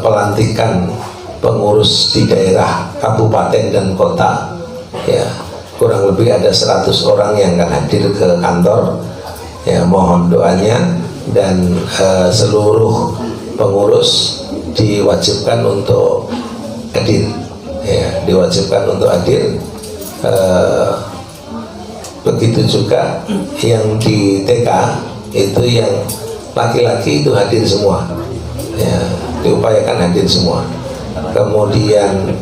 pelantikan pengurus di daerah, kabupaten dan kota. Ya, kurang lebih ada 100 orang yang akan hadir ke kantor. Ya, mohon doanya, dan seluruh pengurus diwajibkan untuk hadir. Ya, diwajibkan untuk hadir. Begitu juga yang di TK itu, yang laki-laki itu hadir semua. Ya, diupayakan hadir semua. Kemudian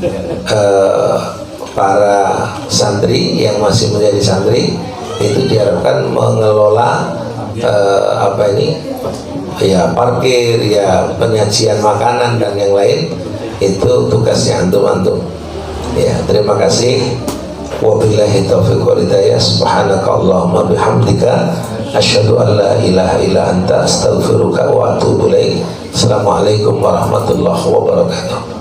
para santri yang masih menjadi santri itu diharapkan mengelola ya parkir, ya penyajian makanan dan yang lain. Itu tugasnya antum-antum. Ya, terima kasih. Wabillahi taufiq wal hidayah. Subhanakallahumma bihamdika asyhadu an la ilaha illa anta astaghfiruka wa atubu ilaik. Assalamualaikum warahmatullahi wabarakatuh.